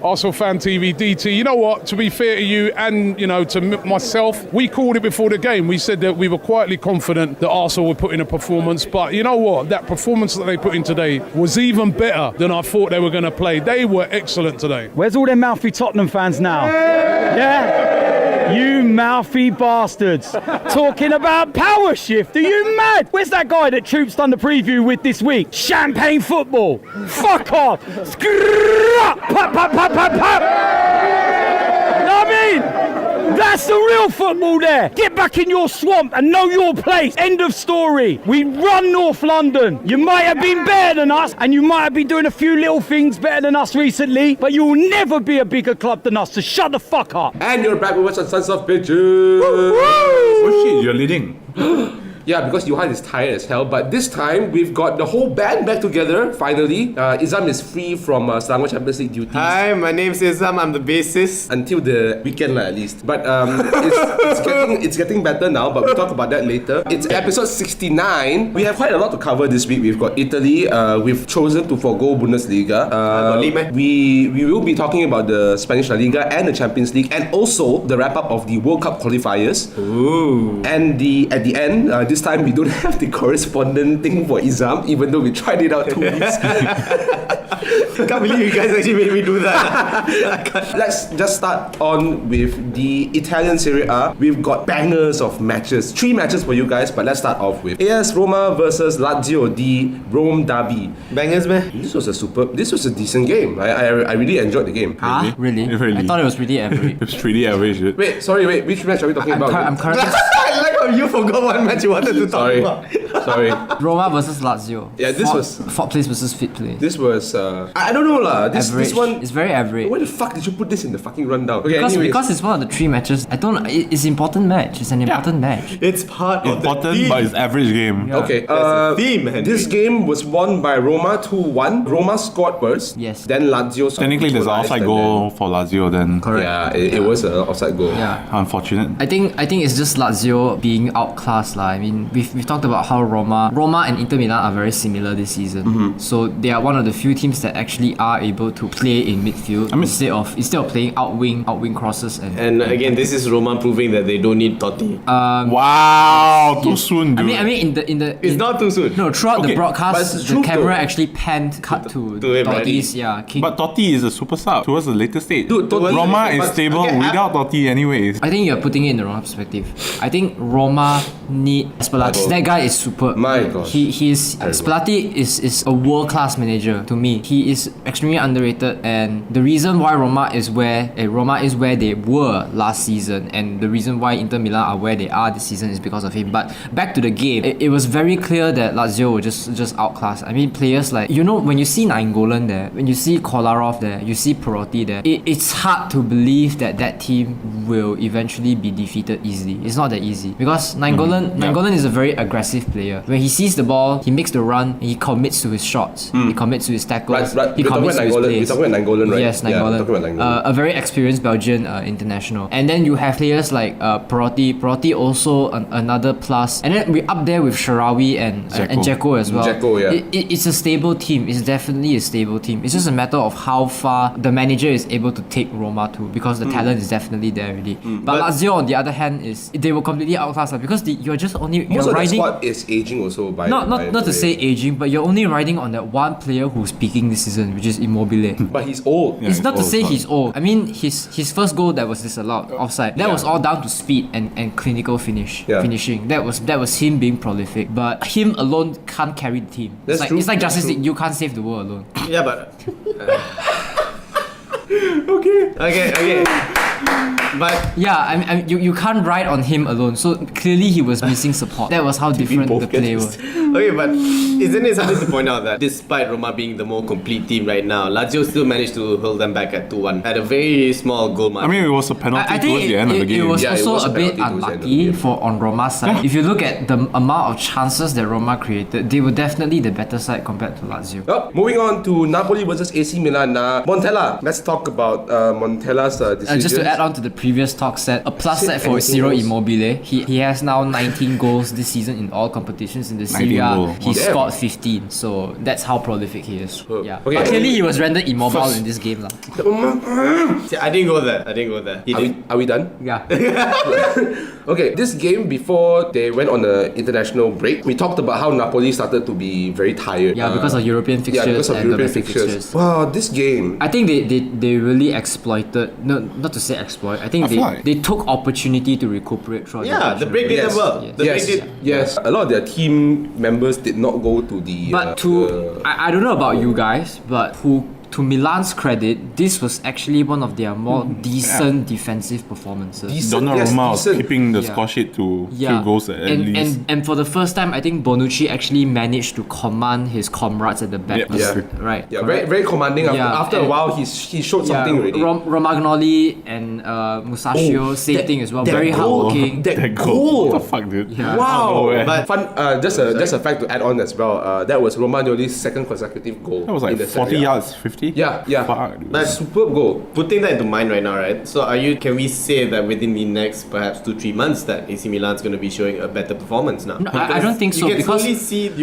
Arsenal Fan TV, DT, you know what, to be fair to you and, to myself, we called it before the game. We said that we were quietly confident that Arsenal would put in a performance, but you know what, that performance that they put in today was even better than I thought they were going to play. They were excellent today. Where's all them mouthy Tottenham fans now? Yeah? You mouthy bastards. Talking about power shift, are you mad? Where's that guy that Troops done the preview with this week? Champagne football. Fuck off. Pop, pop, pop, pop, pop. You know what I mean? That's the real football there. Get back in your swamp and know your place. End of story. We run North London. You might have been better than us and you might have been doing a few little things better than us recently, but you'll never be a bigger club than us, so shut the fuck up. And you're back with us on Sons of Bitches. Oh shit, you're leading. Yeah, because Johan is tired as hell. But this time, we've got the whole band back together, finally. Izham is free from Selangor Champions League duties. Hi, my name's Izham. I'm the bassist. Until the weekend, at least. But it's getting better now, but we'll talk about that later. It's episode 69. We have quite a lot to cover this week. We've got Italy. We've chosen to forgo Bundesliga. We will be talking about the Spanish La Liga and the Champions League, and also the wrap-up of the World Cup qualifiers. Ooh. And at the end, this time we don't have the correspondent thing for Izham, even though we tried it out 2 weeks. I can't believe you guys actually made me do that. Let's just start on with the Italian Serie A. We've got bangers of matches. 3 matches for you guys, but let's start off with AS Roma versus Lazio, the Rome derby. Bangers, man. This was a decent game. I really enjoyed the game. Huh? Really? Really? I thought it was pretty average. It's pretty average. Dude. Wait, which match are we talking about? I'm currently I like how you forgot one match you wanted to talk about. Sorry. Roma versus Lazio. Yeah, this was fourth place versus fifth place. This was I don't know lah. This one. It's very average. Why the fuck did you put this in the fucking rundown? Okay, because it's one of the 3 matches. It's an important match. It's an important match. It's part of the Important, theme. but it's average game. Yeah. Okay, That's a theme, man. this game was won by Roma 2-1. Roma scored first. Yes. Then Lazio scored. Technically, there's an offside goal for Lazio then. Correct. Yeah, it was an offside goal. Yeah. Unfortunate. I think it's just Lazio being outclassed lah. I mean, we've talked about how Roma and Inter Milan are very similar this season. So they are one of the few teams that actually are able to play in midfield instead of playing out wing crosses And again, this is Roma proving that they don't need Totti. Wow, too soon, dude. I mean in the It's not too soon. No, throughout the But broadcast, it's the true camera though. actually cut to him, Totti's king. But Totti is a super sub towards the later stage. Dude, Totti- Roma is but- stable okay, without Totti anyways. I think you're putting it in the wrong perspective. I think Roma need Spalletti. That guy is superb. My gosh. Spalletti is a world class manager to me. He is extremely underrated, and the reason why Roma is where they were last season, and the reason why Inter Milan are where they are this season is because of him. But back to the game, it was very clear that Lazio were just outclassed. I mean, players like, when you see Nainggolan there, when you see Kolarov there, you see Perotti there, it's hard to believe that team will eventually be defeated easily. It's not that easy because Nainggolan is a very aggressive player. When he sees the ball, he makes the run, and he commits to his shots, he commits to his tackles, he commits to his plays. You're talking about Nainggolan, right? Yes, Yeah, Nainggolan. talking about Nainggolan. A very experienced Belgian international. And then you have players like Perotti. Perotti also another plus. And then we're up there with Sharawi and Dzeko as well. Dzeko, yeah. It's a stable team. It's definitely a stable team. It's just a matter of how far the manager is able to take Roma to, because the talent is definitely there already. But Lazio, on the other hand, they were completely outclassed because you're Most of the riding. squad is aging also by Not to say aging, but you're only riding on that one player who's peaking this season, which is Immobile. But he's old. It's not to old, say but- he's old. I mean, his first goal that was disallowed offside. That was all down to speed and clinical finishing. That was him being prolific. But him alone can't carry the team. That's true. It's like That's Justice true. League. You can't save the world alone. Yeah, but okay. But Yeah, you can't ride on him alone. So clearly he was missing support. That was how different both the get play this? was. okay, but isn't it something to point out that despite Roma being the more complete team right now, Lazio still managed to hold them back at 2-1 at a very small goal margin. I mean, it was a penalty I think towards the end of the it game. was Yeah, it also was a a bit penalty towards the end of the unlucky game. on Roma's side. If you look at the amount of chances that Roma created, they were definitely the better side compared to Lazio. Oh, moving on to Napoli versus AC Milan. Montella. Let's talk about Montella's decision. Just to add on to the previous talk set, a plus set for anything Ciro else? Immobile. He has now 19 goals this season in all competitions in the Serie A goal. he Damn. scored 15. So that's how prolific he is. Yeah. Okay. But clearly he was rendered immobile in this game. See, I didn't go there. He did. Are we done? Yeah. Okay, this game before they went on the international break, we talked about how Napoli started to be very tired. Yeah, because of European fixtures because of and European domestic fixtures. Wow, this game. I think they really exploited, no, not to say exploit, I think I feel like- they took opportunity to recuperate throughout Yeah, the break did Yes. well. Yes. The break did. Yes. A lot of their team members did not go to the. But I don't know about you guys, but to Milan's credit, this was actually one of their more decent defensive performances. Donnarumma was decent. keeping the Yeah. score sheet to Yeah, 2 goals at least. and for the first time, I think Bonucci actually managed to command his comrades at the back. Yeah. Right. Yeah, very, very commanding. Yeah, After a and- while, he showed something already. Romagnoli and Musacchio, same thing as well. Very hardworking. That goal. goal. What the fuck, dude? Yeah. Wow! But But fun. Just a fact to add on as well. That was Romagnoli's second consecutive goal. that was like in the 40 Serie A. yards, 50? Yeah, yeah. Fuck, dude. But Superb goal. putting that into mind right now, right? So can we say that within the next perhaps 2-3 months that AC Milan's going to be showing a better performance now? No, I don't think so, You can because- slowly see that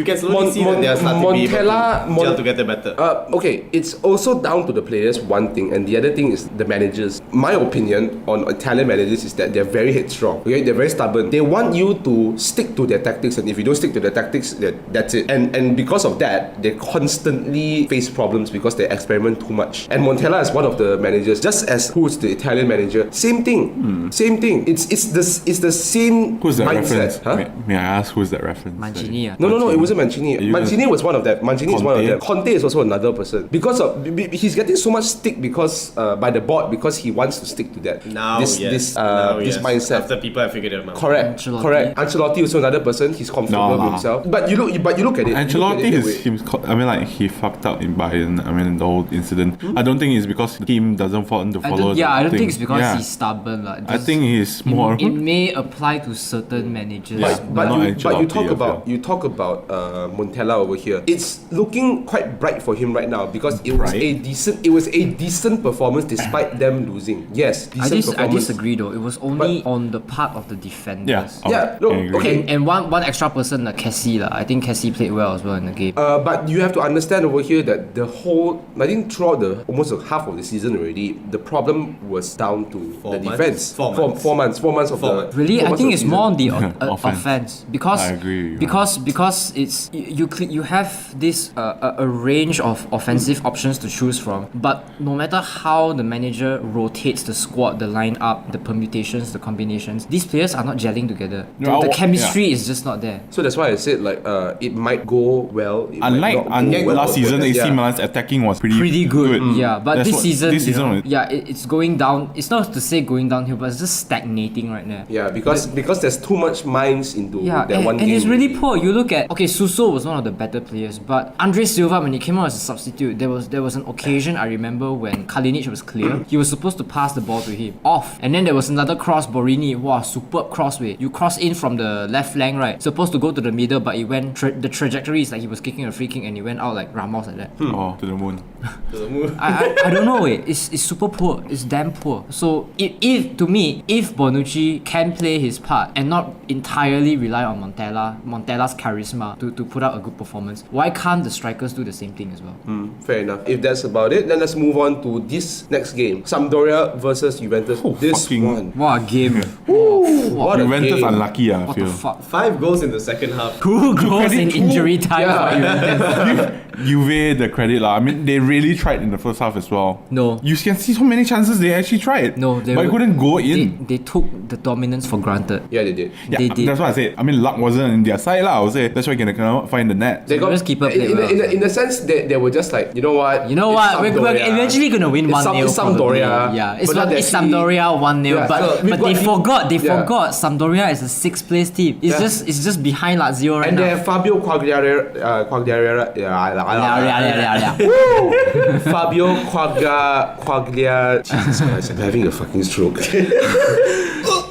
they are starting to be able to gel together better. Okay, it's also down to the players, one thing, and the other thing is the managers. My opinion on Italian managers is that they're very headstrong. Okay, they're very stubborn. They want you to stick to their tactics, and if you don't stick to their tactics, that's it. And because of that, they constantly face problems because they experiment too much. And Montella is one of the managers, just as who's the Italian manager. Same thing. Same thing. It's the same Who's that mindset. reference? Huh? May I ask who's that reference? Mancini. No, it wasn't Mancini. You Mancini was one of them. Mancini is one of Conte? them. Conte is also another person. Because of he's getting so much stick because by the board because he wants to stick to that. Now, this yes. Now, this yes. mindset. After people have figured it out. Correct. Ancelotti. Correct. Ancelotti is also another person. He's comfortable No, with no. himself. But you look at it. Ancelotti you look at it is him. I mean, like he fucked up in Bayern. I mean, the whole incident. I don't think it's because the team doesn't want to follow. I don't thing. think it's because Yeah. he's stubborn. Like, I think he's more. It may apply to certain managers. Yeah. But Not you Ancelotti, talk I about feel. Montella over here. It's looking quite bright for him right now because it was a decent performance despite them losing. Yes, decent I performance. disagree though. It was only on the part of the defenders. Yeah. Yeah, no, I agree. okay. And one extra person, like Kessie. I think Kessie played well as well in the game. But you have to understand over here that the whole, I think throughout almost half of the season already, the problem was down to the months? defense. 4 months. 4 months. 4 months of Four the. months. Really, 4 I months think of it's the more on the Offense. offense because I agree. because it's you have this a range of offensive options to choose from, but no matter how the manager rotates the squad, the lineup, the permutations, the combinations, these players are not gelling together. The chemistry is just not there. So that's why I said it might go well. It might Unlike not go well. last season, AC Yeah. Milan's attacking was Pretty good. Yeah, but That's this what- season, this you season know, was- yeah, it's going down. It's not to say going downhill, but it's just stagnating right now. Yeah, because there's too much minds into Yeah, that one and game. it's really poor. You look at Suso was one of the better players, but Andre Silva when he came out as a substitute, there was an occasion I remember when Kalinic was clear. He was supposed to pass the ball to him off, and then there was another cross. Borini, wow, superb crossway. You cross in from the left flank, right? Supposed to go to the middle, but it went. The trajectory is like he was kicking a free kick, and he went out like Ramos like that. Oh, to the moon. I don't know. It's super poor. It's damn poor. So if Bonucci can play his part and not entirely rely on Montella's charisma to put out a good performance, why can't the strikers do the same thing as well? Fair enough. If that's about it, then let's move on to this next game: Sampdoria versus Juventus. This fucking- one. What a game! What a Juventus game. unlucky, I What the feel. fuck? 5 goals in the second half. 2 goals in two. injury time for Juventus. Juve the credit lah. I mean, they really tried in the first half as well. No. You can see so many chances they actually tried. No, but it couldn't go in. They took the dominance for granted. Yeah, they did. Yeah, they did. that's what I said. I mean, luck wasn't in their side lah. I would say that's why they cannot find the net. They got Just keep up in, play in, well. in the sense that they were just like, you know what? You know It's what? We're Sampdoria. eventually gonna win 1-0. It's Sampdoria. probably. Yeah, it's But not it's actually- Sampdoria 1-0. Yeah, so but we've they got- forgot Sampdoria is a 6th place team. It's Yeah. just behind Lazio right And they now. have Fabio Quagliarella. Yeah. Fabio Quaglia. Jesus Christ, I'm having a fucking stroke.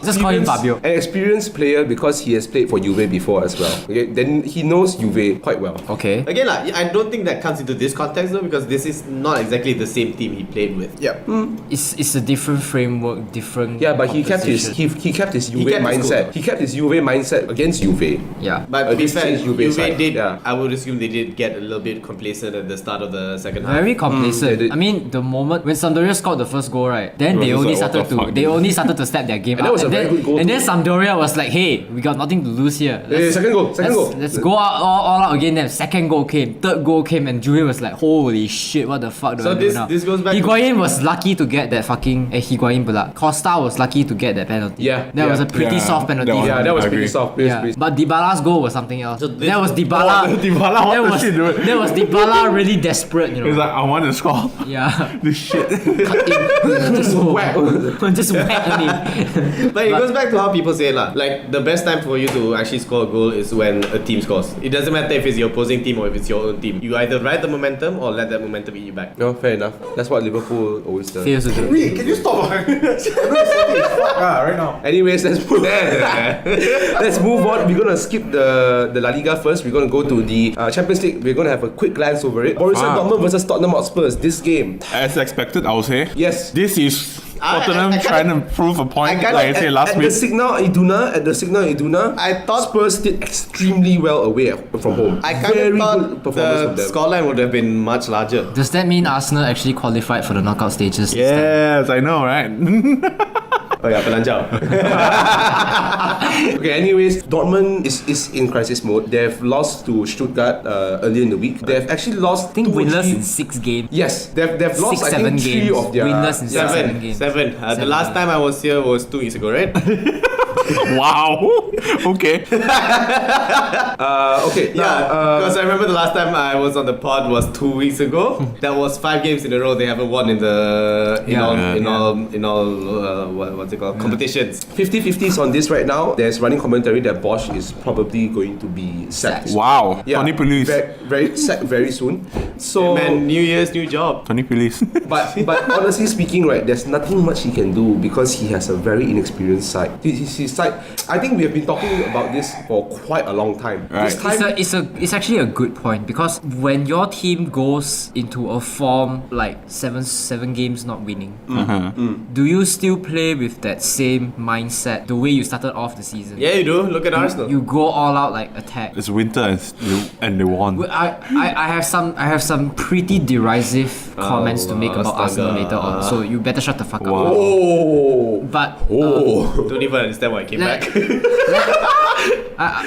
Just call him Fabio. An experienced player because he has played for Juve before as well. Okay, then he knows Juve quite well. Okay. Again, I don't think that comes into this context though, because this is not exactly the same team he played with. Yeah. It's a different framework, different. Yeah, but he kept his composition. he kept his Juve kept his mindset. cool. He kept his Juve mindset against Juve. Yeah. But to be Against fair, Juve side. did. Yeah. I would assume they did get a little bit complacent at the start of the second half. Very complacent. they did. I mean, the moment when Sampdoria scored the first goal, right? Then they was only like, what started the to fuck, they dude? only started to step their game And that up. was a very good goal And then too. Sampdoria was like, "Hey, we got nothing to lose here. Yeah, second goal. Let's go out all out again." Then second goal came, third goal came, and Juve was like, "Holy shit, what the fuck do So I do this- now?" this goes back to- Higuain was lucky to get that fucking Higuain pula. Costa was lucky to get that penalty. Yeah, that was yeah. a pretty Yeah, soft penalty. that was- Yeah, that was I pretty agree. soft. Yeah, but Dybala's goal was something else. So this- that was Dybala. Dybala, what that the was, shit, dude? that was Dybala really desperate, you know. It's like, I want to score. Yeah. This shit. just whack. just whack only. But it goes back to how people say lah. Like the best time for you to actually score a goal is when a team scores. It doesn't matter if it's your opposing team or if it's your own team. You either ride the momentum or let that momentum eat you back. No, fair enough. That's what Liverpool always does. Fails to do. Wait, can you stop? Right now. Anyways, let's move on. We're gonna skip the La Liga first. We're gonna go to the Champions League. We're gonna have a quick glance over it. Borussia Dortmund versus Tottenham Hotspurs. This game. As expected, I would say. Yes. This is I Tottenham kinda- trying to prove a point, kinda- like I said last At week. the Signal Iduna, I thought- Spurs did extremely well away from home. I kind Very of good thought performance from the them. scoreline would have been much larger. Does that mean Arsenal actually qualified for the knockout stages? this time? Yes, I know, right? Oh yeah, Pelanjau. Okay, anyways, Dortmund is in crisis mode. They've lost to Stuttgart earlier in the week. They've actually lost. I think two or winless three- in 6 games. Yes, they've lost. I 6-7 think 3 games. of their Winless in 6-7 Seven. games. Seven. The Seven last games. time I was here was 2 weeks ago, right? Wow. Okay. Okay, Yeah, because I remember the last time I was on the pod was 2 weeks ago. That was 5 games in a row they haven't won in the what's it called, competitions. 50-50s on this right now. There's running commentary that Bosch is probably going to be sacked. Wow. Yeah, Tony Police. very sacked very soon. So, Man, New Year's, new job. Tony Police. but honestly speaking, right, there's nothing much he can do because he has a very inexperienced side. His side. I think we have been talking about this for quite a long time. Right. This time, It's actually a good point because when your team goes into a form like seven games not winning, do you still play with that same mindset the way you started off the season? Yeah, you do. Look at Arsenal. You go all out like attack. It's winter and they won. I have some pretty derisive comments to make about Arsenal astaga. later on, so you better shut the fuck Wow. up. oh, But Don't even understand why I came back.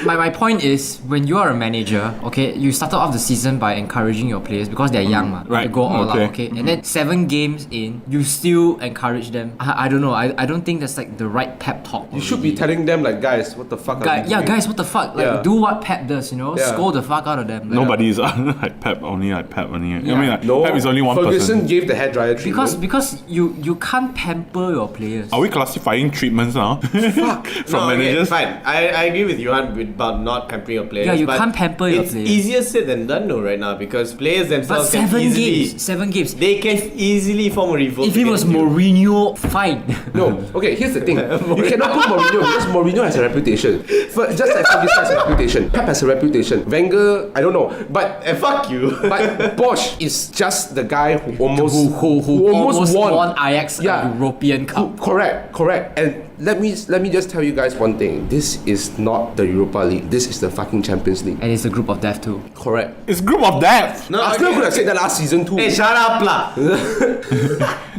my point is when you are a manager, okay, you started off the season by encouraging your players because they're young, Right. to go all Okay. out, okay, and then 7 games in, you still encourage them. I don't know. I don't think that's like the right pep talk. you should be telling them like, guys, what the fuck? are you doing? guys, what the fuck? Like, Yeah. do what Pep does, you know? Yeah. Scold the fuck out of them. Like, Nobody is like Pep only. I mean, like, No, Pep is only one Ferguson person. gave the hairdryer treatment. Because you can't pamper your players. Are we classifying treatments now? From No, okay, managers? fine. I agree with you about not pampering your players. Yeah, you but can't pamper your it's players. easier said than done though right now because players But themselves can 7 easily games, 7 games. they can easily form a revolt. If it was against you. Mourinho, fine. No, okay, here's the thing. You cannot put Mourinho because Mourinho has a reputation. Just like Ferguson has a reputation. Pep has a reputation. Wenger, I don't know. But fuck you. but Bosch is just the guy who almost who almost won. won Ajax Yeah. a European Cup. Correct. And let me just tell you guys one thing. This is not the Europa League. This is the fucking Champions League. And it's a group of death too. Correct. It's group of death. No, Arsenal could have said that last season too. Hey, shut up lah.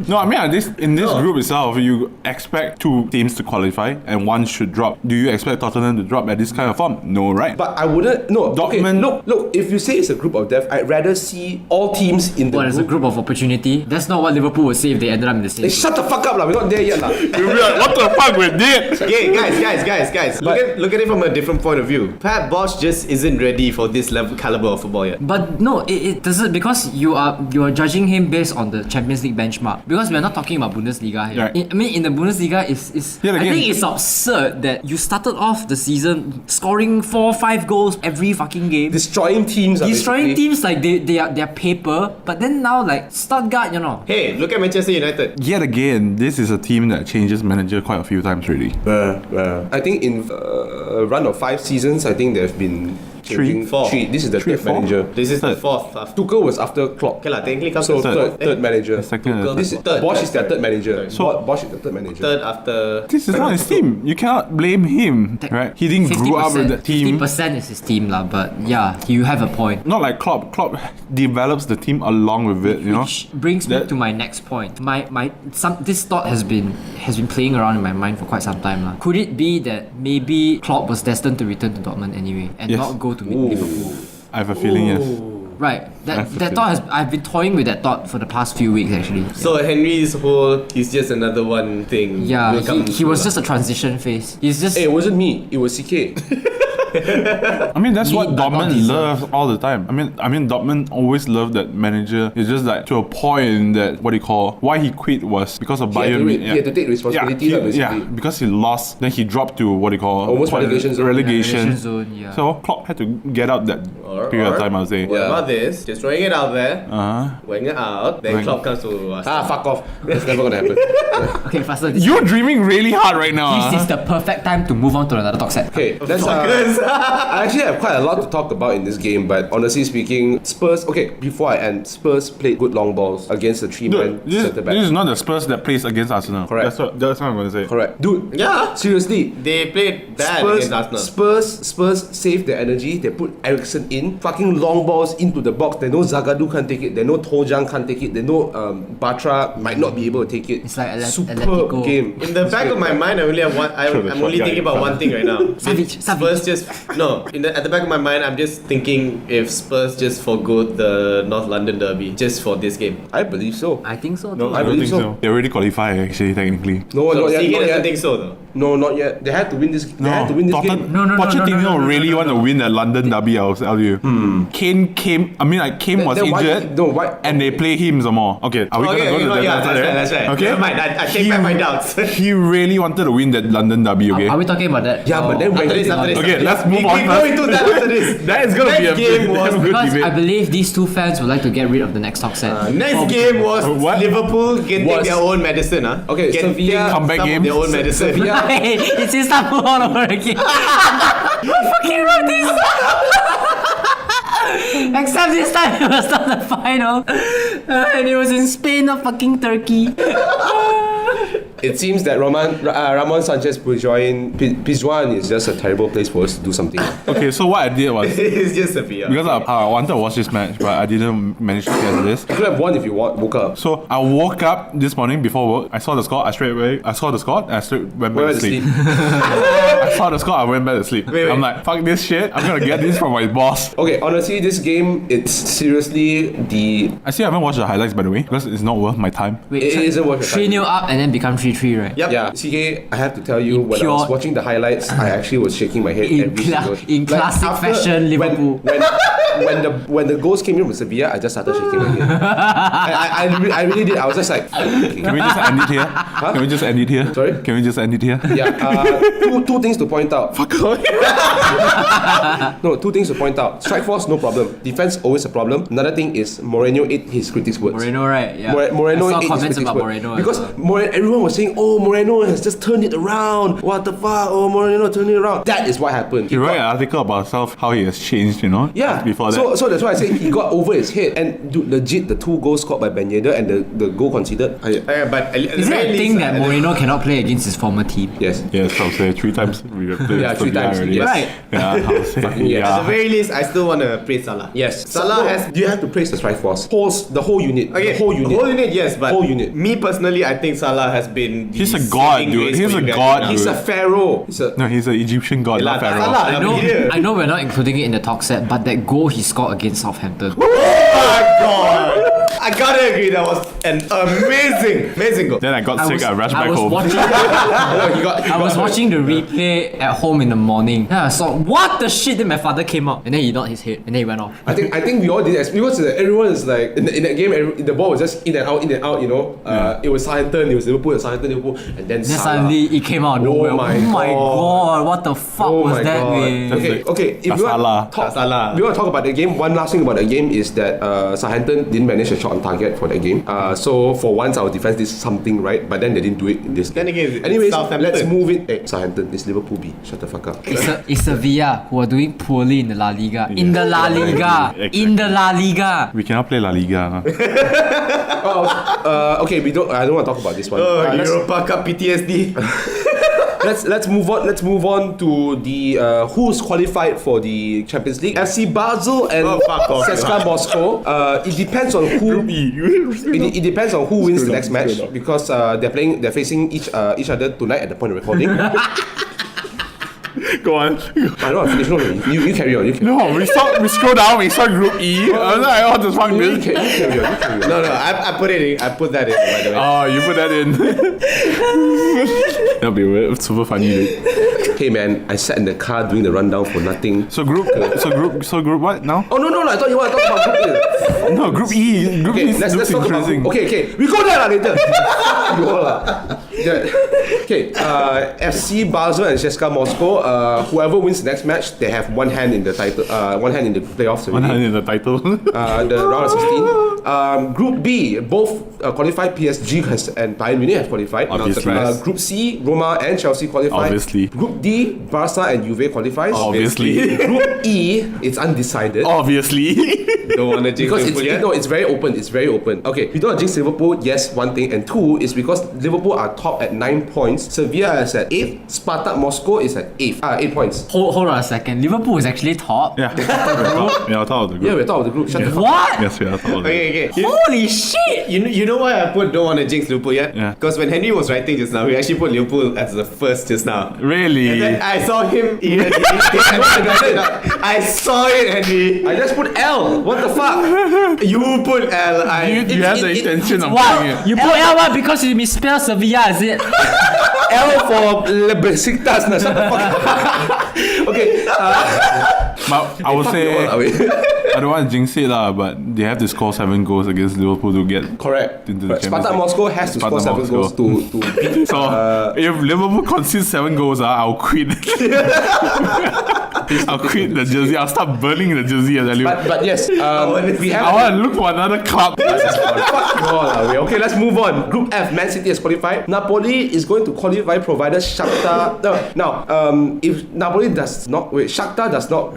No, I mean in this group itself, you expect 2 teams to qualify and 1 should drop. Do you expect Tottenham to drop at this kind of form? No, right? But I wouldn't. No, okay. Dortmund- Look. If you say it's a group of death, I'd rather see all teams in the What is a group. group of opportunity? That's not what Liverpool would say if they ended up in the same Hey, group. shut the fuck up, lah. We're not there yet, lah. You'll be like, what the fuck we did? Okay, guys. Look at it from a different point of view. Pat Bosch just isn't ready for this level caliber of football yet. But no, it doesn't, because you are judging him based on the Champions League benchmark. Because we are not talking about Bundesliga here. Right. I mean, in the Bundesliga, is Yet I again- think it's absurd that you started off the season scoring 4-5 goals every fucking game. Destroying teams. Destroying basically. teams like they're paper, but then now like Stuttgart, you know. Hey, look at Manchester United. Yet again, this is a team that changes manager quite a few few times already. I think in a run of 5 seasons, I think they've been changing Four. three. This is the third four? manager. This is the fourth. Tuchel was after Klopp. Okay lah, technically comes So to third manager. Second and This is third. Bosch is their third manager. So- Bosch is the third manager. third after. This is not his team. You cannot blame him, right? He didn't grow up with that team. 50% is his team lah, but yeah, you have a point. Not like Klopp. Klopp develops the team along with it, you know. Which brings me That- to my next point. This thought has been playing around in my mind for quite some time lah. Could it be that maybe Klopp was destined to return to Dortmund anyway and Yes. not go to Liverpool? I have a feeling, yes. Right. That's the That thought I've been toying with that thought for the past few weeks actually. So Henry's whole, he's just another one thing. Yeah, will come he was through just a transition phase. He's just Hey, it wasn't me. It was CK. I mean, that's what Need but not Dortmund deserved. loves all the time. I mean, Dortmund always loved that manager. It's just like to a point that why he quit was because of Bayern. He had to take responsibility, basically. Because he lost, then he dropped to Almost relegation zone. relegation zone, yeah. So Klopp had to get out that period of time, I would say. What about this? Just throwing it out there. Uh-huh. Weighing it out. Then Klopp comes to us. Fuck off. That's never gonna happen. Okay, faster. This You're dreaming really hard right now. is the perfect time to move on to another talk set. Okay, let's. I actually have quite a lot to talk about in this game, but honestly speaking, Spurs. Okay, before I end, Spurs played good long balls against the three-man Dude, centre back. this is not the Spurs that plays against Arsenal. Correct. That's what I'm going to say. Correct, dude. Yeah. Seriously, They played bad against Arsenal. Spurs saved their energy. They put Eriksen in, fucking long balls into the box. They know Zagadou can't take it. They know Tojang can't take it. They know Batra might not be able to take it. It's like Superb Atletico. game. In the back of my mind, I only have one. I'm only thinking about one thing right now. Savage. Spurs just no. At the back of my mind, I'm just thinking if Spurs just forgo the North London derby just for this game. I believe so. I think so. No, too. I don't believe think so. so. They already qualified, actually, technically. No, So not yet. CK Not doesn't yet. think so though. No, not yet. They had to win this. They had to win this game. No, Pochettino really want to win that London derby, I'll tell you. Kane came, Kane was Then why- injured. no, why- And they play him some more. Okay, are we going to go to that after that? that's right. Okay. Never mind. I take back my doubts. He really wanted to win that London derby, okay? Are we talking about that? Yeah, but then when After this. Okay, let's move we on can go first. into that after this. That is going to be a game was good Because debate. I believe these two fans would like to get rid of the next talk set. Next game was What? Liverpool getting Was- their own medicine. Okay, Getting Sevilla- Comeback some of games. their own medicine. Sevilla- Hey, it's Istanbul all over again. Who fucking wrote this? Except this time it was not the final. And it was in Spain, not fucking Turkey. It seems that Ramon Sanchez Pizjuan is just a terrible place for us to do something. Okay, so what I did was, It's just Sevilla. because I wanted to watch this match, but I didn't manage to get this. You could have won if you woke up. So I woke up this morning before work. I saw the score. I straight went back to sleep. I saw the score. I went back to sleep. Wait. I'm like, fuck this shit. I'm gonna get this from my boss. Okay, honestly, this game, it's seriously the... I still haven't watched the highlights, by the way, because it's not worth my time. Wait, It isn't worth your time. 3-0 up and then become 3-3, right? Yep. Yeah, CK, I have to tell you, when I pure- was watching the highlights, I actually was shaking my head In every cla- single... in classic fashion, Liverpool. When the goals came in from Sevilla, I just started shaking my head. I really did. I was just like... Can we just end it here? Can we just end it here? Sorry? Can we just end it here? Yeah, two things to point out. Fuck off. No, two things to point out. Strike force, no problem. Defense, always a problem. Another thing is Moreno ate his critics' words. Moreno, right? Yeah. Moreno I saw ate his comments critics' about words. Moreno. Because as well. everyone was saying, oh, Moreno has just turned it around. What the fuck? Oh, Moreno turned it around. That is what happened. He wrote an article about himself, how he has changed, you know? Yeah. Before that. So that's why I say he got over his head. And dude, legit, the 2 goals scored by Ben Yedder and the goal conceded. But Is it a thing that Moreno cannot play against his former team? Yes. Yes, I'll say 3 times. We have played Yeah, 3 Sevilla times, already. yes. Right. Yeah, I'll say. Fucking yes. At the Yeah. very least, I still want to praise Salah. Yes. Salah No, has. you have to praise the strike force. The whole unit. Okay, The whole unit. yes, but Whole unit. me personally, I think Salah has been. the He's a god, saving dude. grace He's for a you guys god, right He's now. a pharaoh. No, he's an Egyptian god, not Pharaoh. Salah, I know, here. I know we're not including it in the talk set, but that goal he scored against Southampton. I gotta agree, that was an amazing goal. Then I got sick, I rushed back home. I was watching the replay at home in the morning. Then I saw, what the shit? Then my father came up and then he nodded his head and then he went off. I think we all did that because everyone is like in that game. The ball was just in and out. You know, it was Southampton, it was Liverpool, Liverpool, and then Then Salah. suddenly it came out of nowhere. my God, what the fuck Oh was my that, god. man? Okay. If we Salah. want to talk about the game, one last thing about the game is that Southampton didn't manage a shot shot on target for that game. So for once our defense did something right, but then they didn't do it in this game. Then again, it's Anyways, Southampton. let's move it. Hey, Southampton, it's Liverpool B. Shut the fuck up. It's Sevilla who are doing poorly in the La Liga. In the La Liga. Exactly. In the La Liga. We cannot play La Liga. Okay, I don't want to talk about this one. Let's- Europa Cup PTSD. Let's move on. Let's move on to the who's qualified for the Champions League. FC Basel and fuck off. CSKA Moscow. It depends on who. It depends on who wins the next match because they're facing each other tonight at the point of recording. Go on. I don't want to finish. No, you carry on. You carry on. No, we scroll down, we saw Group E. I was like, what the fuck, You this? carry on. No, I put it in. I put that in, by the way. Oh, you put that in. That'll be weird. Super funny. Dude. Hey man, I sat in the car doing the rundown for nothing. So group what now? Oh no, I thought you want to talk about group A. No, Group E. Group E Okay, let's looks talk about interesting. group. Okay, we go there later. You all lah. Okay, FC Basel and CSKA Moscow. Whoever wins the next match, they have one hand in the title. One hand in the playoffs. One already. hand in the title. The round of 16. Group B, both qualified. PSG and Bayern Munich have qualified. Obviously. Group C, Roma and Chelsea qualified. Obviously. Group D, Barca and Juve qualifies. Obviously. Group E, it's undecided. Obviously. Don't want to jinx Because Liverpool yet? it's very open. It's very open. Okay, we don't jinx Liverpool. Yes, one thing, and two is because Liverpool are top at 9 points. Sevilla is at 8. Spartak Moscow is at 8. 8 points. Hold on a second. Liverpool is actually top. Yeah. We are top of the group. Yeah, we're top of the group. Shut the fuck up. What? Yes, we are top of the group. Okay. Holy shit! You know why I put don't want to jinx Liverpool yet? Yeah. Because when Henry was writing just now, he actually put Liverpool as the first just now. Really? And then I saw him. I saw it, Henry. I just put L. What the fuck? You put L. You have the intention of doing What? it. You put L what because you misspelled Sevilla, is it? L for Le Besiktas. Shut the fuck up. Okay. But I would Fuck you all, say, are we? I don't want to jinx it lah, but they have to score 7 goals against Liverpool to get Correct. into the Champions Spartak League. Moscow has to score 7 goals to beat. So if Liverpool concedes 7 goals, I'll quit. I'll quit the jersey. I'll start burning the jersey. I tell you. But yes, we I have. want to look for another club. Fuck you all, are we? Okay, let's move on. Group F, Man City has qualified. Napoli is going to qualify provided Shakhtar. No, if Napoli does not Shakhtar does not.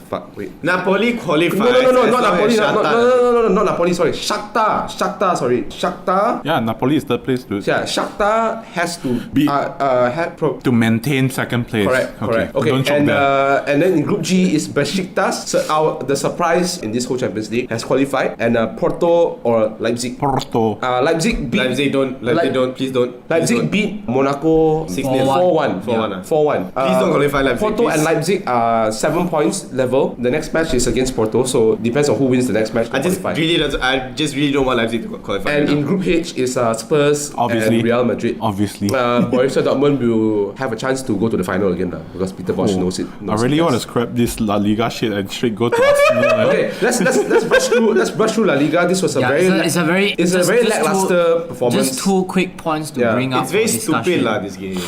Fuck, wait. Napoli qualified. No, not Napoli. No, not Napoli. Sorry, Shakhtar. Sorry, Shakhtar. Yeah, Napoli is third place, dude. Yeah, Shakhtar has to Be- To maintain second place. Correct. Okay, Don't choke there. and then in Group G is Besiktas. So the surprise in this whole Champions League has qualified, and Porto or Leipzig. Porto. Leipzig beat. Leipzig don't. Please don't. Leipzig beat Monaco 6-0. 4-1. 4-1. 4-1. Please don't qualify Leipzig, Porto please. and Leipzig are 7 points level. The next match is against Porto, so depends on who wins the next match. to I just qualify. really don't want Leipzig to qualify. And in Group H is Spurs Obviously. and Real Madrid. Obviously. Borussia Dortmund will have a chance to go to the final again because Peter Bosz knows it. I really want to scrap this La Liga shit and straight go to Arsenal. Okay, let's brush through. Let's brush through La Liga. This was a very It's a very lackluster performance. Just 2 quick points to Yeah. bring up. It's very for discussion. stupid this game.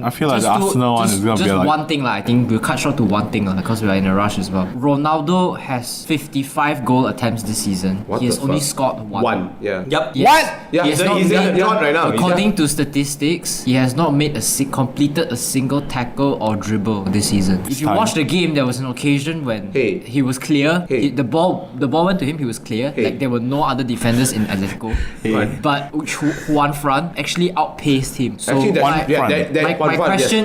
I feel like the Arsenal one is going to be like... one thing I think we'll cut short to one thing because we are in a rush as well. Ronaldo has 55 goal attempts this season. What He has the only fuck? scored one. One. Yeah. Yep. Yes. Yeah. He has He's not in made- the dot right now. According to statistics, he has not made completed a single tackle or dribble this season. If you time. watch the game, there was an occasion when Hey. he was clear. Hey. The ball went to him. He was clear. Hey. Like there were no other defenders in Atletico. But Juan Fran actually outpaced him. So Actually,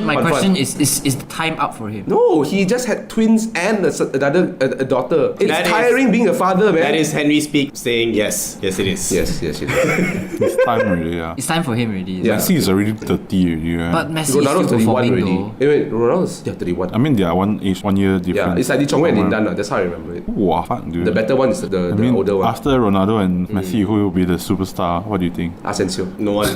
my question is the time up for him? No, he just had twins and another a daughter. It's That is- tiring being a father, man. That is Henry speak saying yes. Yes, it is. Yes. It's time already, yeah. It's time for him already. Yeah. Messi is already 30 already, right? But Messi is Ronaldo's still 31 performing already. though. Wait, Ronaldo's 31. I mean, they are 1 year difference. Yeah, it's like Lee Chong Wei and Lin Dan. That's how I remember it. Wow, fuck, dude. The better one is the I mean, older one. after Ronaldo and Messi, who will be the superstar? What do you think? Asensio. No one.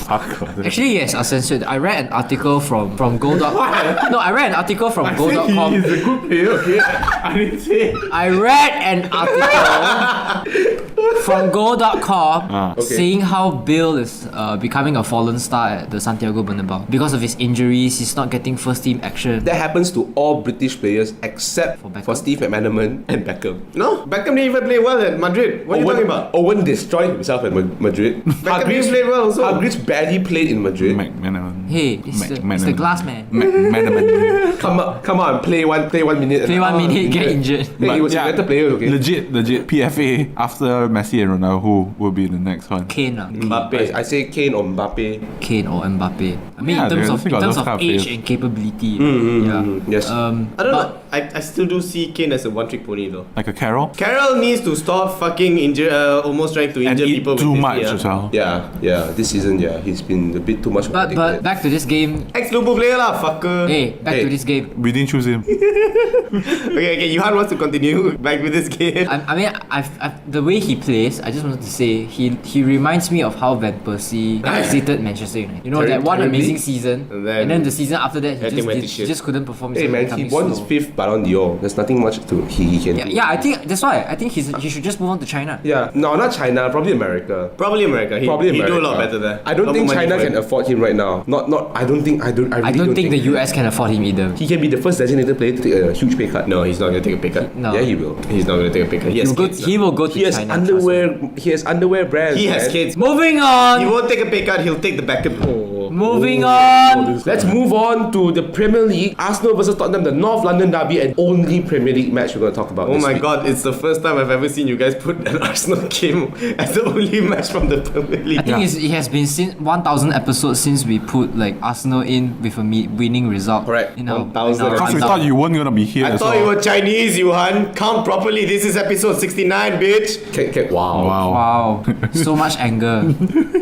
Fuck. Actually, yes, Asensio. I read an article from Goal. I read an article from Goal.com. a good player, okay? I didn't say. I read an article from Go.com Okay. saying how Bale is becoming a fallen star at the Santiago Bernabeu because of his injuries. He's not getting first team action. That happens to all British players except For Beckham. for Steve McManaman and Beckham. No, Beckham didn't even play well at Madrid. What are you talking about? Owen destroyed himself at Madrid. Beckham didn't play well also. Hargreaves barely played in Madrid. McManaman. Hey, it's the glass man. McManaman. Come on, play 1 minute. Play 1 minute, get injured. Hey, he was a better player, okay? Legit. PFA after Messi and Ronaldo, who will be the next one? Kane, Mbappe. I say Kane or Mbappe. Kane or Mbappe. I mean, Yeah, in terms they of, still got those kind of age players. and capability. Yeah. Yes. I don't know. I still do see Kane as a one-trick pony though. Like a Carroll? Carroll needs to stop fucking almost trying to And injure eat people too with his much knee, as well. yeah. This season, he's been a bit too much. But back to this game. Ex-Liverpool player lah, fucker. Hey, back to this game. We didn't choose him. Okay, Johan wants to continue back with this game. I mean, the way he plays, I just wanted to say he reminds me of how Van Persie exited Manchester United. You know, that one Terribly. amazing season, And and then the season after that, everything went to he shit. just couldn't perform. Hey man, he won his 5th Ballon d'Or. There's nothing much to he can do. Yeah, I think that's why. I think he should just move on to China. Yeah, no, not China, probably America. Probably America. He do a lot better there. I don't Lot think more money China for can him. afford him right now. I I don't think the US can afford him either. he can be the first designated player to take a huge pay cut. No, he's not gonna take a pay cut. No. Yeah, he will. He's not gonna take a pay cut. He has kids. He will go to He has China. underwear. He has underwear brands. He has man. kids. Moving on. He won't take a pay cut. He'll take the backup. Moving on. Let's move on to the Premier League. Arsenal versus Tottenham, the North London derby, and only Premier League match we're going to talk about. Oh this my week. god, it's the first time I've ever seen you guys put an Arsenal game as the only match from the Premier League. I think it has been 1,000 episodes since we put like Arsenal in with a winning result. Correct. In our, 1,000. in our Because we rundown. thought you weren't gonna be here I as thought well. you were Chinese, Johan. Count properly. This is episode 69, bitch. Wow. Wow. Wow, so much anger.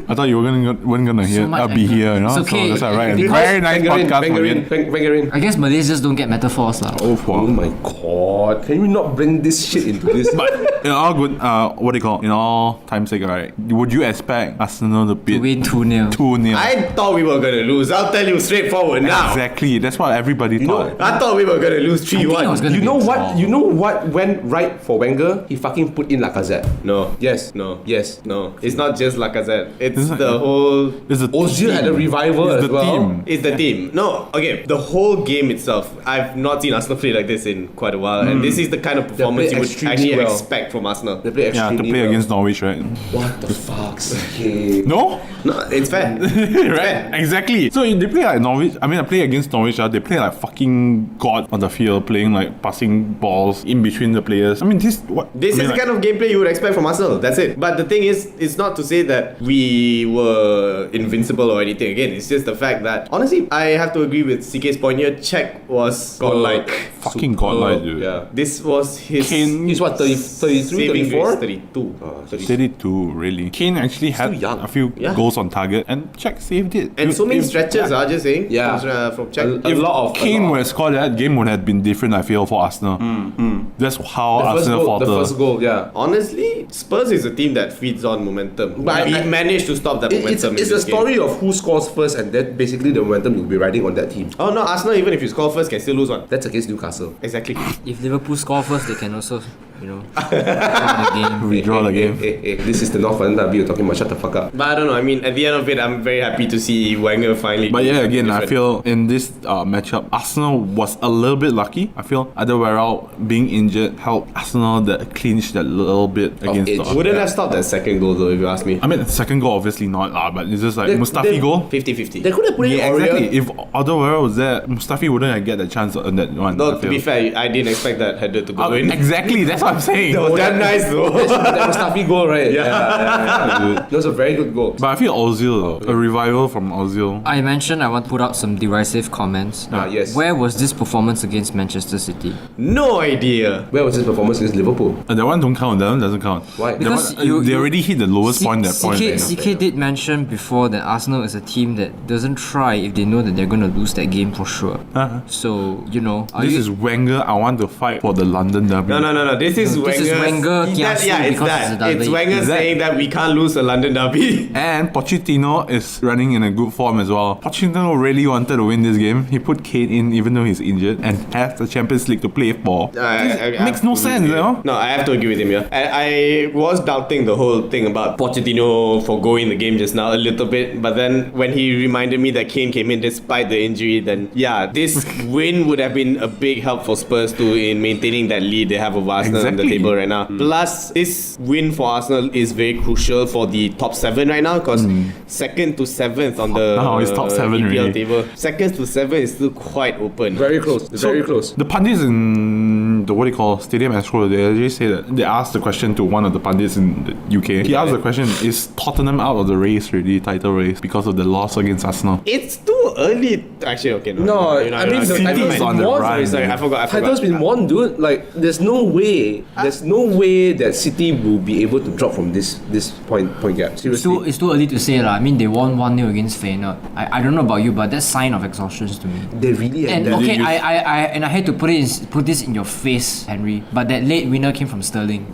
I thought you weren't gonna So much be anger. here, you know? It's okay. So that's alright. Because- Very nice podcast. Bangerin. I guess Malays just don't get metaphors lah. Oh my god. Can you not bring this shit into this? But in all good, what do you call it? In all time's sake, right? Would you expect Arsenal to To beat win 2-0. 2-0? I thought we were gonna lose. I'll tell you straightforward now. Exactly. That's what everybody thought. I thought we were gonna lose I think it was 3-1. gonna You be know a what? draw. You know what went right for Wenger? He fucking put in Lacazette. No. Yes. No. Yes. No. It's not just Lacazette. It's It's not- the whole... It's the Ozil had a team. revival It's as the well. team. It's the team. No, okay. The whole game itself, I've not seen Arsenal play like this in quite a while, and this is the kind of performance played you would extremely actually well. expect from Arsenal. They play Yeah, to extremely play well. against Norwich, right? What the fuck's okay. No? No, it's fair. Right? Exactly. So they play like Norwich. I mean, I play against Norwich. They play like fucking god on the field, playing like passing balls in between the players. I mean, this what? This I mean, is the kind of gameplay you would expect from Arsenal. That's it. But the thing is, it's not to say that we were invincible or anything. Again, it's just the fact that honestly, I have to agree with CK's point here. Czech was godlike. fucking godlike, dude. Yeah, this was his. Kane- He's what, 33, saving 34? grace, 32. 32. 32, really. Kane actually had Still young. a few Yeah. goals on target, and Czech saved it. And so many stretches, yeah. just saying. Yeah. From Czech. A lot of Kane would have scored that game would have been different, I feel, for Arsenal. That's how Arsenal the falter. first goal, yeah. Honestly, Spurs is a team that feeds on momentum. But we I- managed to stop that It's momentum. a in this story game. of who scores first, and then basically the momentum will be riding on that team. Oh no, Arsenal, even if you score first, can still lose one. That's against Newcastle. Exactly. If Liverpool score first, they can also, draw the game. We draw the game. Hey, this is the North London derby you're talking about. Shut the fuck up. But I don't know. I mean, at the end of it, I'm very happy to see Wenger finally. But do yeah, something again, I different. feel in this matchup, Arsenal was a little bit lucky. I feel Alderweireld being injured helped Arsenal that clinch that little bit against edge. the. Wouldn't have stopped that second goal though, if you ask me. I mean, the second goal obviously not, but it's just like Mustafi they- goal. 50-50. They could have put in Yeah, Aurier. exactly. If Alderweireld was there, Mustafi wouldn't have get the chance on that one. No, I to feel. be fair, I didn't expect that header to go in. Exactly, that's what I'm saying. That was that nice though. That Mustafi goal, right? Yeah. That was a very good goal. But I feel Ozil, a revival from Ozil. I mentioned I want to put out some derisive comments. Yes. Where was this performance against Manchester City? No idea. Where was his performance against Liverpool? That one don't count. That one doesn't count. Why? That Because one, they already hit the lowest point. That point. CK did mention before that Arsenal is a team that doesn't try if they know that they're going to lose that game for sure. Uh-huh. So, are This you- is Wenger. I want to fight for the London derby. No. This This is Wenger That, kiasu yeah, it's because it's a that. derby. It's Wenger saying that we can't lose a London derby. And Pochettino is running in a good form as well. Pochettino really wanted to win this game. He put Kane in even though he's injured and has the Champions League to play for. Makes no sense, you know? No, I have to agree with him. Yeah, I was doubting the whole thing about Pochettino foregoing the game just now a little bit, but then when he reminded me that Kane came in despite the injury, then yeah, this win would have been a big help for Spurs too in maintaining that lead they have over Arsenal on the table right now. Plus, this win for Arsenal is very crucial for the top 7 right now because second to 7th on the it's top 7 EPL really. table. Second to 7 is still quite open. Very close. Very close. The pundits in the what do you call Stadium Astro, they actually say that they asked the question to one of the pundits in the UK. He asked the question: is Tottenham out of the race really, title race, because of the loss against Arsenal? It's too early. Actually, okay. No, I mean, City's on the rise. Sorry, I forgot. Title's been won, dude. Like, there's no way that City will be able to drop from this point gap. Seriously. It's too early to say lah. I mean, they won 1-0 against Feyenoord. I don't know about you, but that's sign of exhaustion to me. They really had And that. okay, I hate to put this in your face, Henry, but that late winner came from Sterling.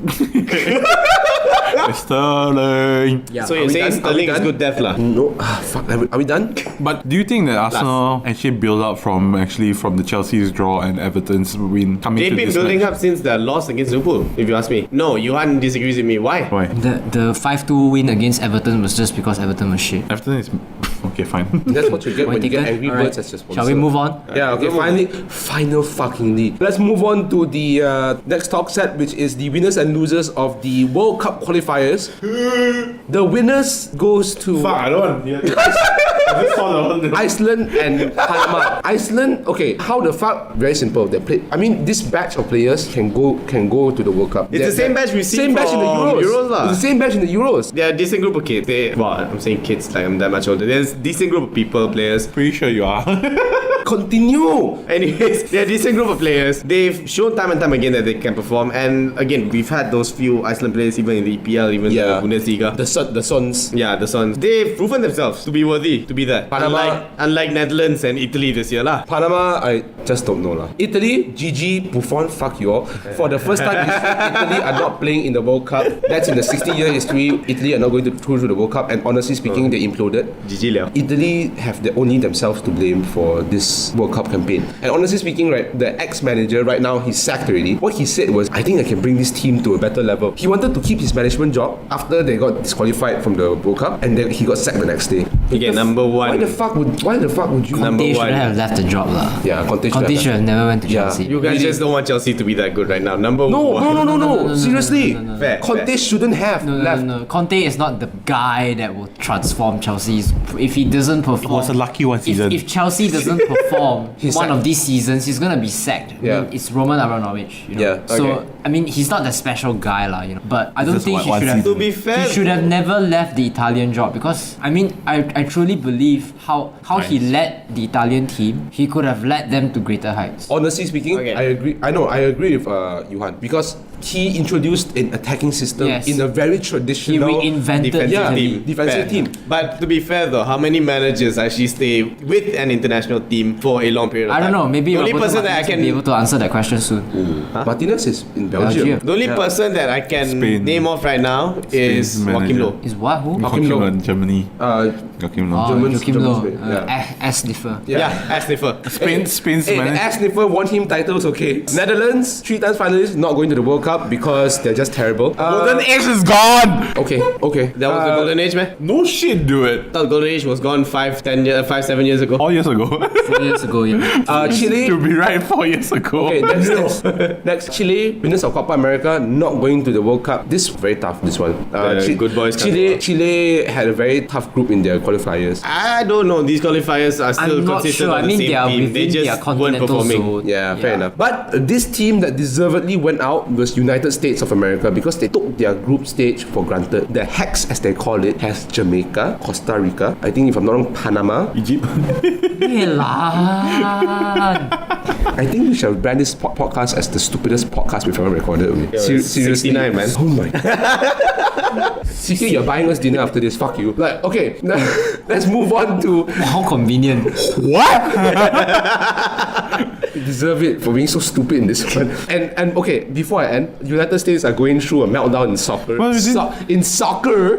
Sterling. Yeah. So you're saying Sterling is good death lah? No, fuck. Are we done? But do you think that Arsenal actually build up from the Chelsea's draw and Everton's win coming They've to been this building match? up since their loss against Liverpool, if you ask me. No, Johan disagrees with me. Why? Why? The 5-2 win against Everton was just because Everton was shit. Everton is okay, fine. That's what you get when you get angry Alright. birds as your sponsor. Shall we move on? Yeah, okay, final fuckingly. Let's move on to the next talk set, which is the winners and losers of the World Cup qualifiers. The winners goes to I don't want. Iceland and Panama. Iceland, okay, how the fuck? Very simple. They play. I mean, this batch of players can go to the World Cup. It's the same batch we've seen same batch in the from Euros. Euros lah. It's the same batch in the Euros. They're a decent group of kids. I'm saying kids like I'm that much older. There's a decent group of people, players. Pretty sure you are. Continue. Anyways, they're a decent group of players. They've shown time and time again that they can perform. And again, we've had those few Iceland players even in the EPL, even the Bundesliga. The Suns. Yeah, the Suns. They've proven themselves to be worthy to be there. Panama. Unlike Netherlands and Italy this year lah. Panama, I just don't know lah. Italy, GG, Buffon, fuck you all. For the first time in history, Italy are not playing in the World Cup. That's in the 60-year history. Italy are not going to through the World Cup, and honestly speaking, they imploded. GG liao. Italy have only themselves to blame for this World Cup campaign. And honestly speaking, right, the ex-manager right now, he's sacked already. What he said was, I think I can bring this team to a better level. He wanted to keep his management job after they got disqualified from the World Cup, and then he got sacked the next day. Okay, number one. Why the fuck would you? Number They should one. have left the job lah. Yeah, Conte Conte should have never went to Yeah. Chelsea. You guys just don't want Chelsea to be that good right now. Number No, one. no. Seriously, Fair, Conte fair. shouldn't have left. No. Conte is not the guy that will transform Chelsea. If he doesn't perform, It was a lucky one season. If Chelsea doesn't perform He's one sacked. of these seasons, he's gonna be sacked. Yeah. I mean, it's Roman Abramovich. You know? Yeah, So okay. I mean, he's not that special guy lah. You know. But I don't just think he one should have. season. To be fair, He should have never left the Italian job because I mean I truly believe how he led the Italian team, he could have led them to greater heights. Honestly speaking, Okay. I agree. I agree with Johan because he introduced an attacking system Yes. in a very He traditional reinvented defensive Italy. team. defensive Fair. team. But to be fair though, how many managers actually stay with an international team for a long period of I time? don't know. Maybe the only Roberto person that I Martinez will be can able to answer that question soon. Martinez is in Belgium. Belgium. the only person that I can Spain. name off right now is Spain's Joachim manager. Low. Is what who? Joachim Low. in Germany. Joachim Low. German- Joachim German Low. Spain, Sniffer. Yeah, as sniffer. Spain's Hey, the manager. ass sniffer won him titles, okay? Netherlands, 3 times finalists, not going to the World Cup because they're just terrible. Golden Age is gone. Okay. That was the golden age, man. No shit, do it. I thought golden age was gone 7 years ago. 4 years ago. 4 years ago, yeah. Chile. to be right, 4 years ago. Okay, next Chile, winners of Copa America, not going to the World Cup. This is very tough, this one. good boys Chile had a very tough group in their qualifiers. I don't know. These qualifiers are still I'm not consistent sure. on I the mean, same they are team. They within their just weren't continental performing. zone. Yeah, fair enough. But this team that deservedly went out was United States of America because they took their group stage for granted. The Hex, as they call it, has Jamaica, Costa Rica, I think if I'm not wrong, Panama. Egypt. I think we shall brand this podcast as the stupidest podcast we've ever recorded. Okay? Seriously. 69, man. Oh my god. CK, you're buying us dinner after this. Fuck you. Like, okay, let's move on to How convenient. What? deserve it for being so stupid in this one. And okay, before I end, United States are going through a meltdown in soccer. What is it? In soccer,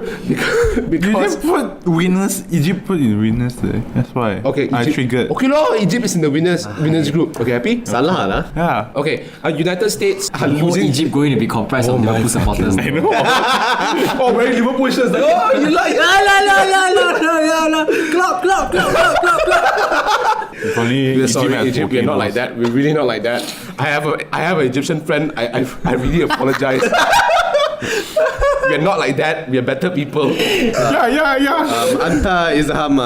because Egypt put winners. Egypt put in winners there. That's why. okay, I Egypt, triggered. okay, no, Egypt is in the winners group. Okay, happy? Salah lah. Yeah. Okay, United States are Whole losing. Egypt going to be comprised of Liverpool supporters. I know. Oh, very Liverpool shirts. Like, oh, you like? If only We're Egypt sorry, had Egypt. We're not volcanoes. like that. We're really not like that. I have an Egyptian friend. I really apologize. We're not like that. We're better people. Yeah. Anta Izham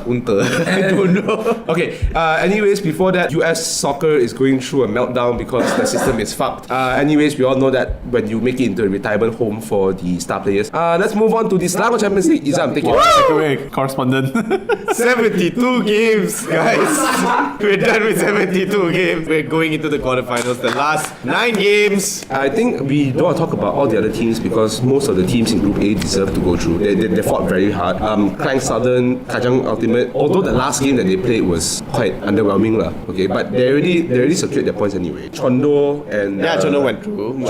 Unta. I don't know. Okay. Anyways, before that, US soccer is going through a meltdown because the system is fucked. Anyways, we all know that when you make it into a retirement home for the star players. Let's move on to the Selangor Champions League. Izham, take it. Take away, correspondent. 72 games, guys. We're done with 72 games. We're going into the quarterfinals. The last 9 games. I think we don't want to talk about all the other teams because most of the teams in Group A deserve to go through. They fought very hard. Klang Southern, Kajang Ultimate, although the last game that they played was quite underwhelming lah. Okay, but they already secured their points anyway. Chondo and Chondo went through.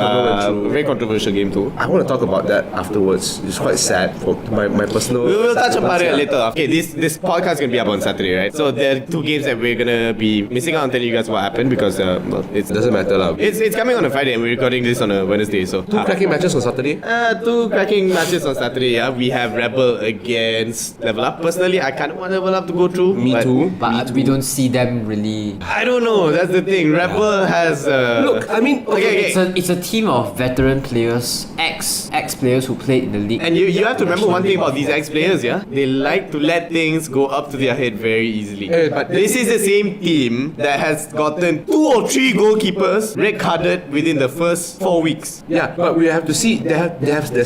Very controversial game too. I want to talk about that afterwards. It's quite sad for my personal. We'll touch about it later. Okay, this podcast is gonna be up on Saturday, right? So there are 2 games that we're gonna be missing out on telling you guys what happened because it Doesn't matter lah. It's coming on a Friday and we're recording this on a Wednesday. So 2 cracking matches on Saturday. 2 cracking matches on Saturday. Yeah, we have Rebel against Level Up. Personally, I kind of want Level Up to go through. Me too. But we don't see them really. I don't know. That's the thing. Rebel has. Look, I mean, okay. It's a team of veteran players, ex players who played in the league. And you have to remember one thing about these ex-players, yeah? They like to let things go up to their head very easily. But This is the same team that has gotten 2 or 3 goalkeepers red-carded within the first 4 weeks. Yeah, but we have to see they have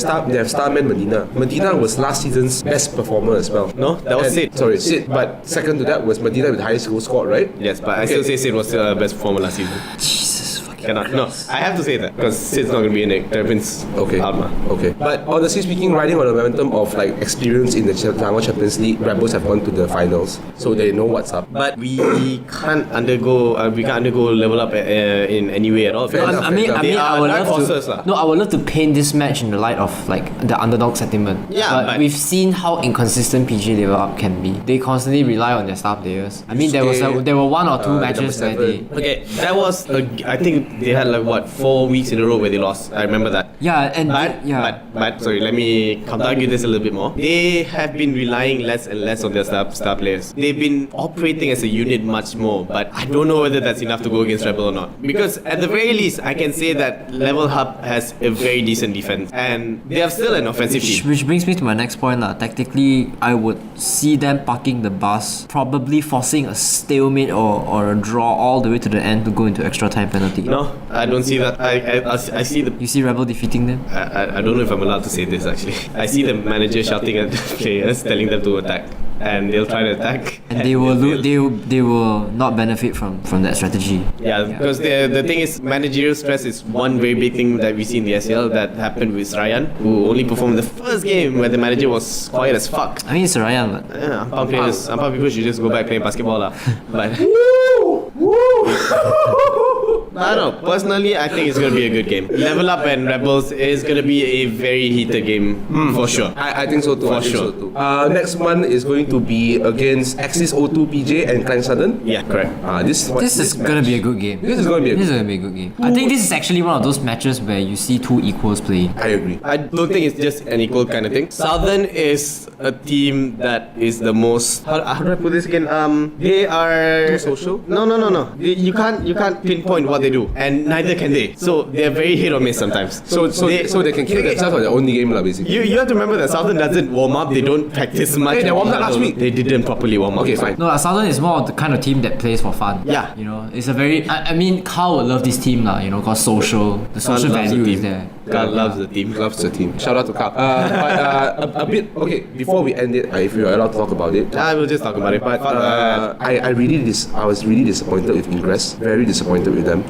starman Medina. Medina was last season's best performer as well. No, that was Sid. Sorry, Sid. But second to that was Medina with the highest goal scored, right? Yes, but I still say Sid was still the best performer last season. Jesus fucking Cannot. No, I have to say that because Sid's not going to be in it. Terrapin's Okay. Alma. Okay. But honestly speaking, riding on the momentum of like experience in the Selangor Champions League, Rebels have gone to the finals, so they know what's up. But we can't undergo Level Up in any way at all. Fair enough. I would love to paint this match in the light of like the underdog sentiment. Yeah, but but- we've seen how inconsistent PG Level Up can be. They constantly rely on their star players. I mean, there were 1 or 2 matches where they. Okay, that was I think they had like what 4 weeks in a row where they lost. I remember that. Yeah, and But sorry, let me counter-argue this a little bit more. They have been relying less and less on their star players. They've been operating as a unit much more, but I don't know whether that's enough to go against Rebel or not. Because at the very least, I can say that Level Hub has a very decent defense, and they are still an offensive team. Which brings me to my next point lah. Tactically, I would see them parking the bus, probably forcing a stalemate or a draw all the way to the end to go into extra time penalty. No, I don't see that. I see the. You see Rebel defeating them? I don't know if I'm allowed to say this actually. I see the manager shouting at the players, telling them to attack, and they'll try to attack. And they will they will not benefit from that strategy. Yeah, because the thing is, managerial stress is one very big thing that we see in the SL that happened with Ryan, who only performed the first game where the manager was quiet as fuck. I mean, it's Ryan, but Yeah, Ampang people should just go back playing basketball lah. But I don't know. Personally, I think it's going to be a good game. Level Up and Rebels is going to be a very heated game for sure. I think so too. For I think sure. so too. Next one is going to be against Axis O2 PJ and Klang Southern. Yeah, correct. this is gonna be a good game. This is going to be a good game. I think this is actually one of those matches where you see 2 equals playing. I agree. I don't think it's just an equal kind of thing. Southern is a team that is the most. How do I put this again? They are Too social? No. You can't pinpoint what they do, and neither can they. So they're very hit or miss sometimes. So they can kill themselves on their own game lah, basically. You have to remember that Southern doesn't warm up. They don't practice much. Hey, they warmed up last week. They didn't properly warm up. Okay, fine. No, Southern is more of the kind of team that plays for fun. Yeah. You know, it's a very. I mean, Carl would love this team lah. You know, cause the social loves the value is team. there. Carl loves the team. Loves the team. Shout out to Carl. But a bit okay. Before we end it, if you're allowed to talk about it, I will just talk about it. But I was really disappointed with Ingress. Very disappointed with them.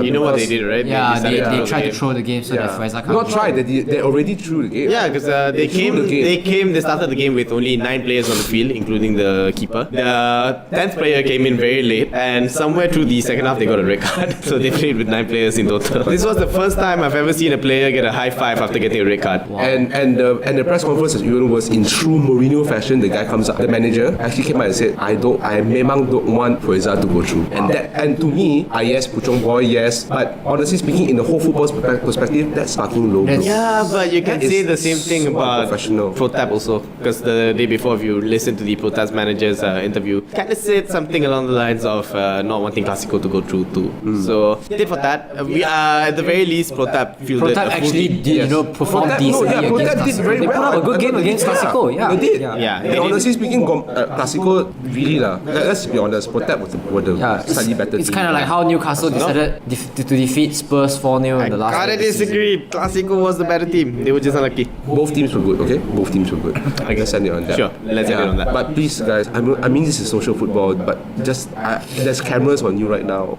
you know what they did, right? Yeah, they decided tried to game. throw the game so that Faisal can't. Not tried. They already threw the game. Yeah, because they started the game with only 9 players on the field, including the keeper. The 10th player came in very late, and somewhere through the second half they got a red card. So they played with 9 players in total. This was the first time I've ever seen a player get a high five after getting a red card. Wow. And the press conference was even worse. In true Mourinho fashion, the guy comes up, the manager actually came out and said, I memang don't want Faisal to go through. And to me, yes, Puchong boy, yes. But honestly speaking, in the whole football perspective, that's fucking low. Yeah, but you can say the same thing about Protap also, because the day before, if you listen to the Protap's manager's interview, kind of said something along the lines of not wanting Clasico to go through too. So, did for that. We are at the very least Protap fielded Protap actually did, perform decently against did very Clasico. They put up a good game against Clasico. Yeah, they did. Yeah, And honestly speaking, Clasico really let's be honest, Protap were the slightly better It's team. kind of like how Newcastle decided to defeat Spurs 4-0 in the last. Gotta disagree. Clasico was the better team. They were just unlucky. Both teams were good, okay? Both teams were good. I can send it on that. Sure, let's end it on that. But please, guys, I mean this is social football, but just there's cameras on you right now.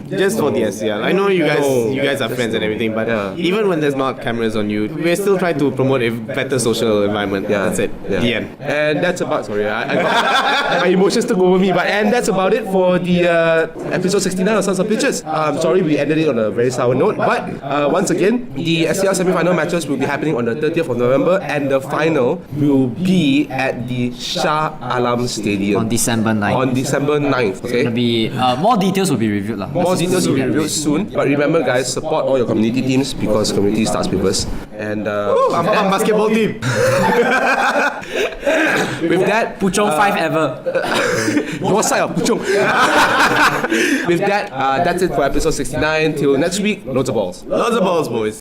Just for the SCL. I know you guys are friends and everything, but even when there's not cameras on you, we're still trying to promote a better social environment. Yeah, That's it. Yeah. The end. And that's about. Sorry, my emotions took over me. And that's about it for the episode 69 of Sons of Pitches. Sorry, we ended it on a very sour note. But once again, the SCL semi-final matches will be happening on the 30th of November, and the final will be at the Shah Alam Stadium On December 9th. On December 9th. Okay. It'll be more details will be revealed lah. More details will be revealed soon. But remember, guys, support all your community teams because community starts with us. And I'm on basketball team. with that, Puchong 5 ever. your side of Puchong. With that, that's it for episode 69. Till next week, loads of balls. Lots of balls, boys.